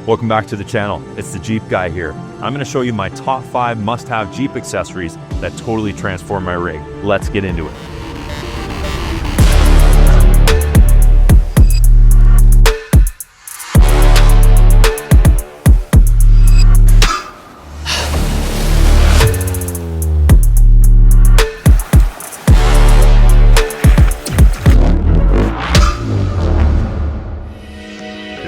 Welcome back to the channel. It's the Jeep guy here. I'm going to show you my top 5 must-have Jeep accessories that totally transform my rig. Let's get into it.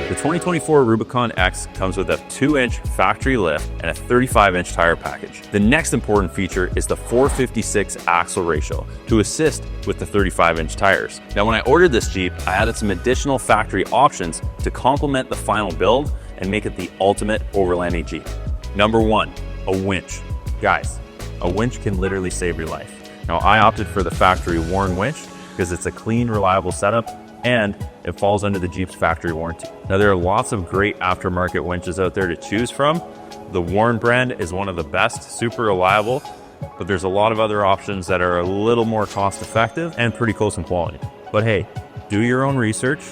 The 2024 Rubicon X comes with a 2-inch factory lift and a 35-inch tire package. The next important feature is the 456 axle ratio to assist with the 35-inch tires. Now, when I ordered this Jeep, I added some additional factory options to complement the final build and make it the ultimate overlanding Jeep. Number 1, a winch. Guys, a winch can literally save your life. Now, I opted for the factory worn winch because it's a clean, reliable setup and it falls under the Jeep's factory warranty. Now, there are lots of great aftermarket winches out there to choose from. The Warren brand is one of the best, super reliable, but there's a lot of other options that are a little more cost effective and pretty close in quality. But hey, do your own research.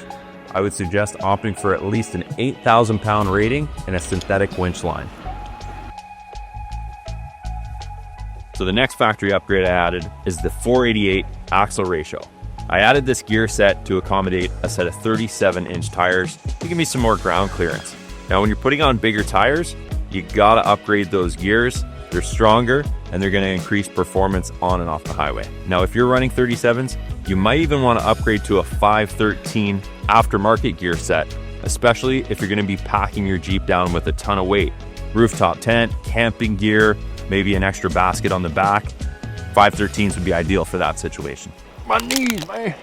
I would suggest opting for at least an 8,000 pound rating and a synthetic winch line. So the next factory upgrade I added is the 488 axle ratio. I added this gear set to accommodate a set of 37-inch tires to give me some more ground clearance. Now, when you're putting on bigger tires, you gotta upgrade those gears. They're stronger and they're gonna increase performance on and off the highway. Now, if you're running 37s, you might even wanna upgrade to a 513 aftermarket gear set, especially if you're gonna be packing your Jeep down with a ton of weight. Rooftop tent, camping gear, maybe an extra basket on the back. 513s would be ideal for that situation. My knees, man.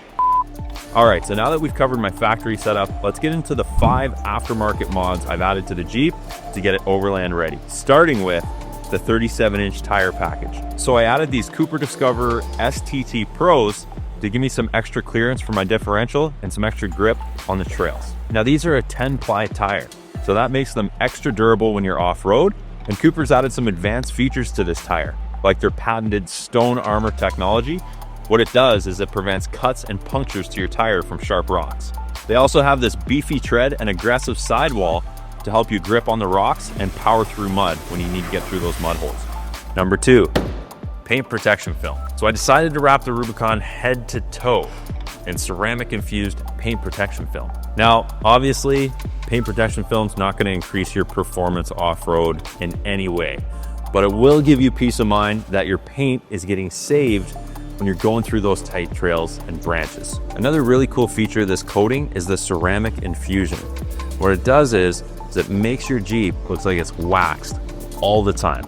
All right, so now that we've covered my factory setup, let's get into the 5 aftermarket mods I've added to the Jeep to get it overland ready, starting with the 37-inch tire package. So I added these Cooper Discover STT Pros to give me some extra clearance for my differential and some extra grip on the trails. Now, these are a 10-ply tire, so that makes them extra durable when you're off-road, and Cooper's added some advanced features to this tire, like their patented stone armor technology. What it does is it prevents cuts and punctures to your tire from sharp rocks. They also have this beefy tread and aggressive sidewall to help you grip on the rocks and power through mud when you need to get through those mud holes. Number 2, paint protection film. So I decided to wrap the Rubicon head to toe in ceramic infused paint protection film. Now, obviously, paint protection film is not going to increase your performance off-road in any way, but it will give you peace of mind that your paint is getting saved when you're going through those tight trails and branches. Another really cool feature of this coating is the ceramic infusion. What it does is it makes your Jeep look like it's waxed all the time.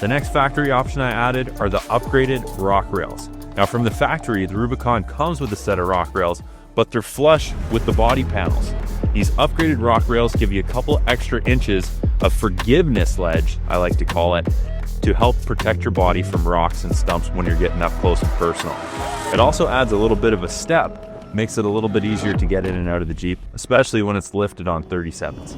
The next factory option I added are the upgraded rock rails. Now, from the factory, the Rubicon comes with a set of rock rails, but they're flush with the body panels. These upgraded rock rails give you a couple extra inches of forgiveness ledge, I like to call it, to help protect your body from rocks and stumps when you're getting up close and personal. It also adds a little bit of a step, makes it a little bit easier to get in and out of the Jeep, especially when it's lifted on 37s.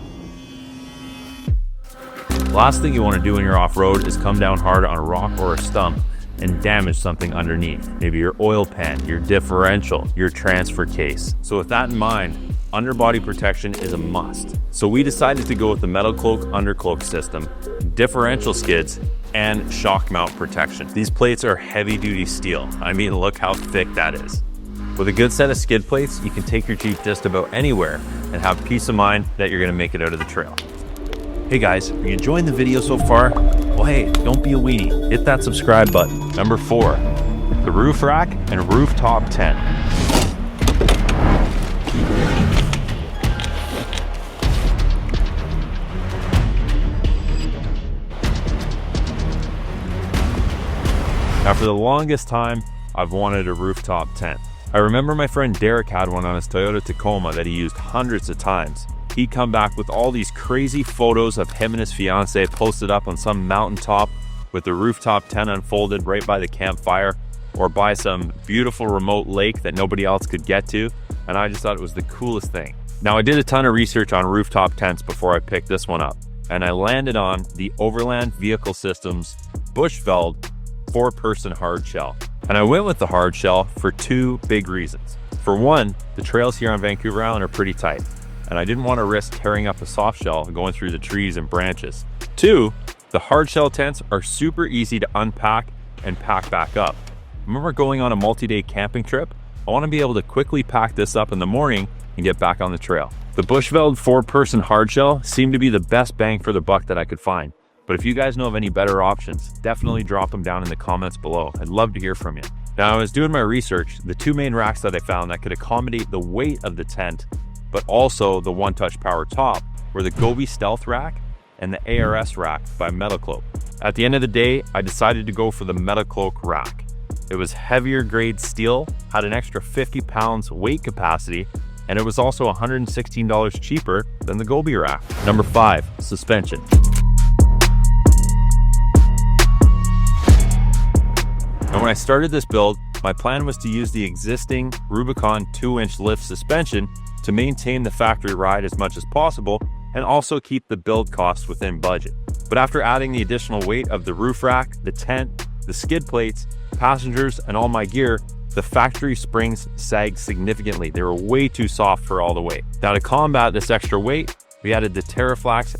Last thing you want to do when you're off-road is come down hard on a rock or a stump and damage something underneath. Maybe your oil pan, your differential, your transfer case. So with that in mind, underbody protection is a must. So we decided to go with the Metalcloak undercloak system, differential skids, and shock mount protection. These plates are heavy duty steel. I mean, look how thick that is. With a good set of skid plates, you can take your Jeep just about anywhere and have peace of mind that you're gonna make it out of the trail. Hey guys, are you enjoying the video so far? Well, hey, don't be a weenie. Hit that subscribe button. Number 4, the roof rack and rooftop tent. Now, for the longest time, I've wanted a rooftop tent. I remember my friend Derek had one on his Toyota Tacoma that he used hundreds of times. He'd come back with all these crazy photos of him and his fiance posted up on some mountaintop with the rooftop tent unfolded right by the campfire or by some beautiful remote lake that nobody else could get to, and I just thought it was the coolest thing. Now, I did a ton of research on rooftop tents before I picked this one up, and I landed on the Overland Vehicle Systems Bushveld 4-person hard shell. And I went with the hard shell for 2 big reasons. For one, the trails here on Vancouver Island are pretty tight, and I didn't want to risk tearing up a soft shell going through the trees and branches. Two, the hard shell tents are super easy to unpack and pack back up. Remember going on a multi-day camping trip? I want to be able to quickly pack this up in the morning and get back on the trail. The Bushveld 4-person hard shell seemed to be the best bang for the buck that I could find. But if you guys know of any better options, definitely drop them down in the comments below. I'd love to hear from you. Now, I was doing my research. The two main racks that I found that could accommodate the weight of the tent, but also the one-touch power top, were the Gobi Stealth rack and the ARS rack by Metalcloak. At the end of the day, I decided to go for the Metalcloak rack. It was heavier grade steel, had an extra 50 pounds weight capacity, and it was also $116 cheaper than the Gobi rack. Number 5, suspension. And when I started this build, my plan was to use the existing Rubicon 2-inch lift suspension to maintain the factory ride as much as possible and also keep the build costs within budget. But after adding the additional weight of the roof rack, the tent, the skid plates, passengers, and all my gear, the factory springs sagged significantly. They were way too soft for all the weight. Now to combat this extra weight, we added the Teraflex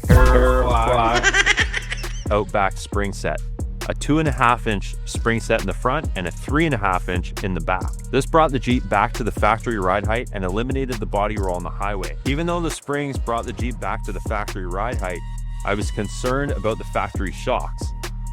Outback spring set. A 2.5-inch spring set in the front and a 3.5-inch in the back. This brought the Jeep back to the factory ride height and eliminated the body roll on the highway. Even though the springs brought the Jeep back to the factory ride height, I was concerned about the factory shocks.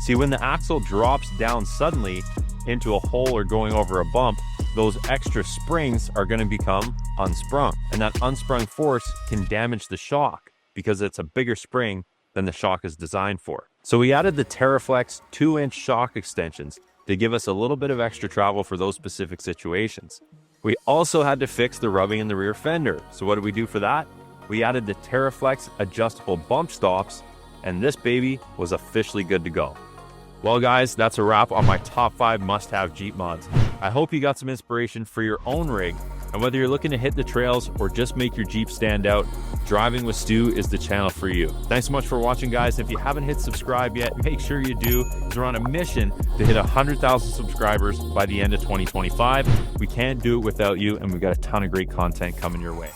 See, when the axle drops down suddenly into a hole or going over a bump, those extra springs are going to become unsprung. And that unsprung force can damage the shock because it's a bigger spring than the shock is designed for. So we added the Teraflex 2-inch shock extensions to give us a little bit of extra travel for those specific situations. We also had to fix the rubbing in the rear fender. So what did we do for that? We added the Teraflex adjustable bump stops, and this baby was officially good to go. Well guys, that's a wrap on my top 5 must-have Jeep mods. I hope you got some inspiration for your own rig, and whether you're looking to hit the trails or just make your Jeep stand out, Driving with Stu is the channel for you. Thanks so much for watching, guys. If you haven't hit subscribe yet, make sure you do, because we're on a mission to hit 100,000 subscribers by the end of 2025. We can't do it without you, and we've got a ton of great content coming your way.